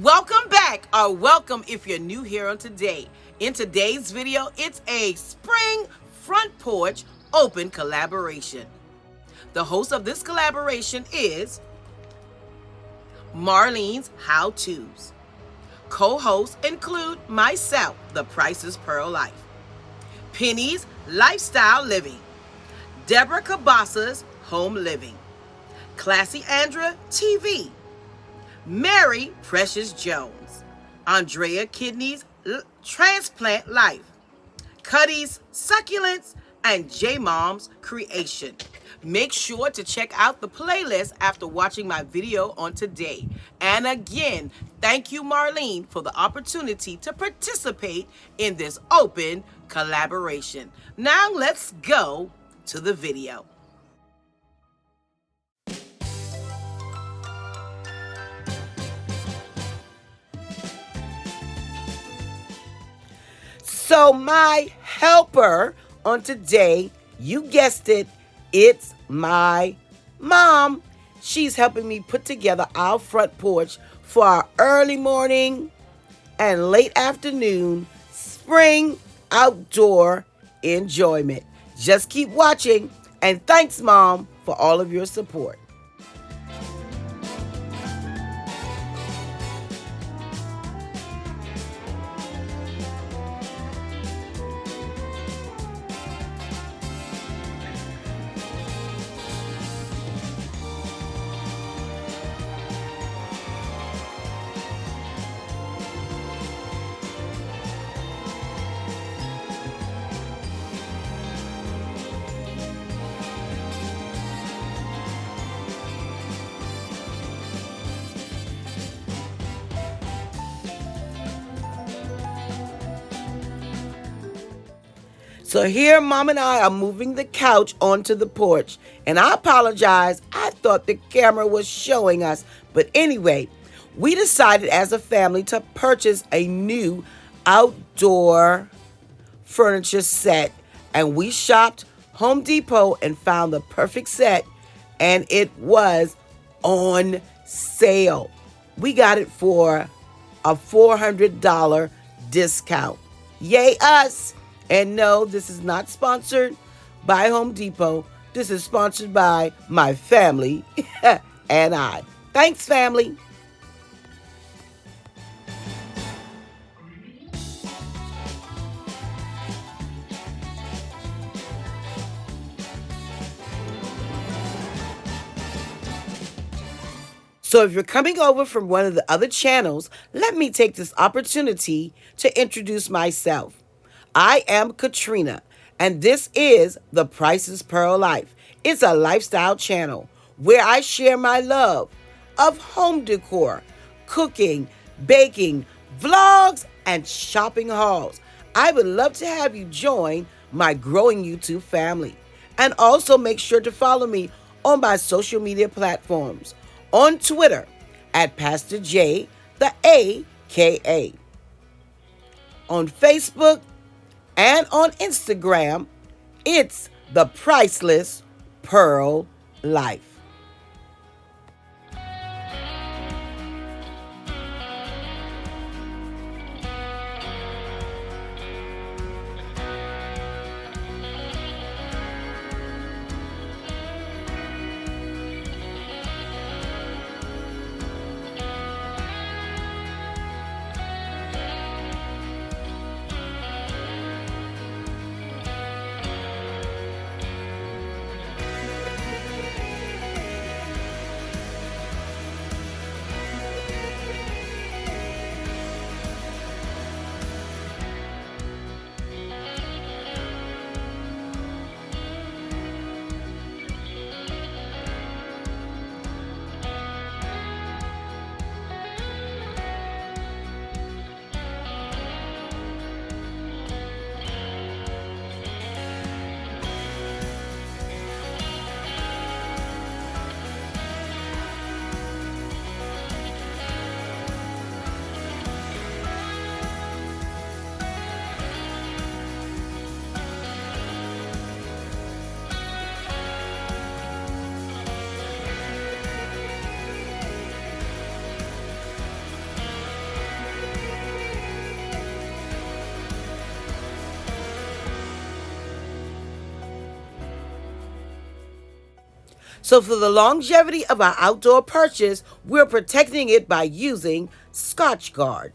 Welcome back, or welcome if you're new here on today. In today's video, it's a spring front porch open collaboration. The host of this collaboration is Marlene's How To's. Co-hosts include myself, the Priceless Pearl Life, Penny's Lifestyle Living, Deborah Cabbassa's Home Living, Classy Andra TV, Mary Precious Jones, Andrea Kidney's Transplant Life, Cuddy's Succulents, and JMom's Creation. Make sure to check out the playlist after watching my video on today. And again, thank you, Marlene, for the opportunity to participate in this open collaboration. Now let's go to the video. So my helper on today, you guessed it, it's my mom. She's helping me put together our front porch for our early morning and late afternoon spring outdoor enjoyment. Just keep watching, and thanks, Mom, for all of your support. So here, Mom and I are moving the couch onto the porch. And I apologize, I thought the camera was showing us. But anyway, we decided as a family to purchase a new outdoor furniture set. And we shopped Home Depot and found the perfect set. And it was on sale. We got it for a $400 discount. Yay us! And no, this is not sponsored by Home Depot. This is sponsored by my family and I. Thanks, family. So if you're coming over from one of the other channels, let me take this opportunity to introduce myself. I am Katrina, and this is the Priceless Pearl Life. It's a lifestyle channel where I share my love of home decor, cooking, baking, vlogs, and shopping hauls. I would love to have you join my growing YouTube family. And also make sure to follow me on my social media platforms. On Twitter at Pastor J, the AKA. On Facebook and on Instagram, it's the Priceless Pearl Life. So for the longevity of our outdoor purchase, we're protecting it by using Scotch Guard.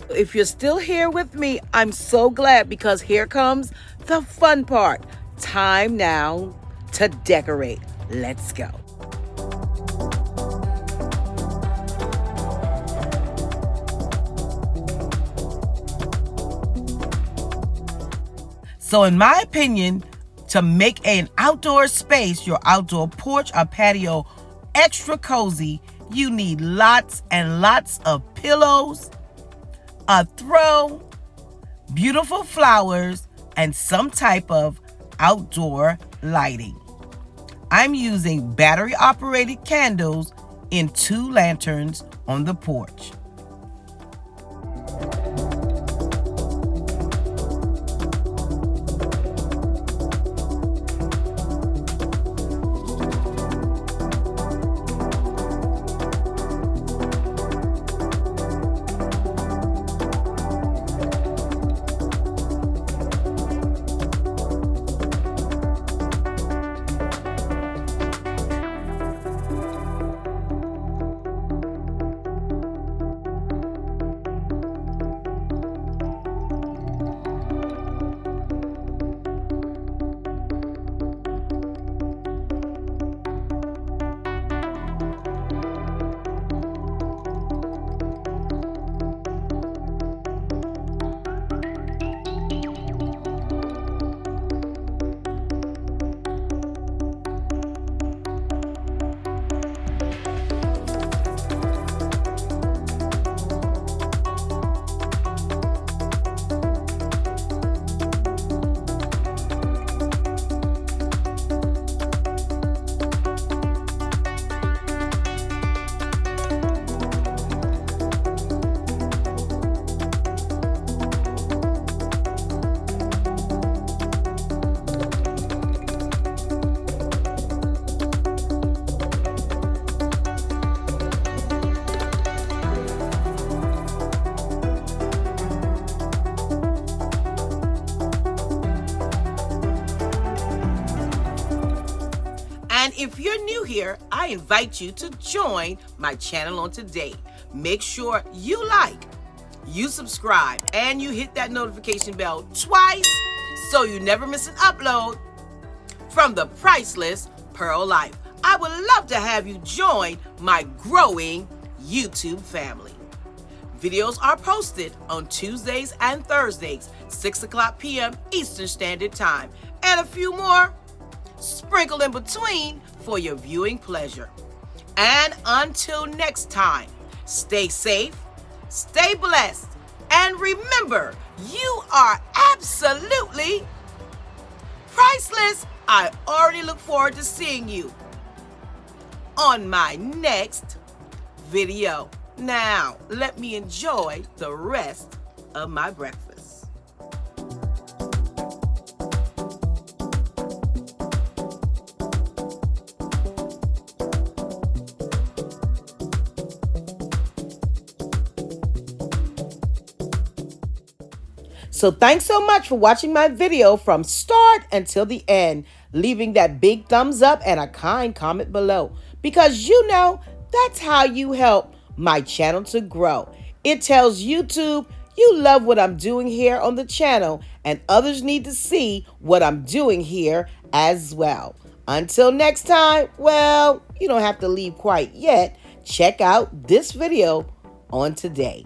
If you're still here with me, I'm so glad, because here comes the fun part. Time now to decorate. Let's go. So in my opinion, to make an outdoor space, your outdoor porch or patio, extra cozy, you need lots and lots of pillows, a throw, beautiful flowers, and some type of outdoor lighting. I'm using battery-operated candles in 2 lanterns on the porch. And if you're new here, I invite you to join my channel on today. Make sure you like, you subscribe, and you hit that notification bell twice so you never miss an upload from the Priceless Pearl Life. I would love to have you join my growing YouTube family. Videos are posted on Tuesdays and Thursdays, 6 o'clock p.m. Eastern Standard Time. And a few more sprinkled in between for your viewing pleasure. And until next time, stay safe, stay blessed, and remember, you are absolutely priceless. I already look forward to seeing you on my next video. Now, let me enjoy the rest of my breakfast. So thanks so much for watching my video from start until the end, leaving that big thumbs up and a kind comment below, because you know that's how you help my channel to grow. It tells YouTube you love what I'm doing here on the channel and others need to see what I'm doing here as well. Until next time, well, you don't have to leave quite yet. Check out this video on today.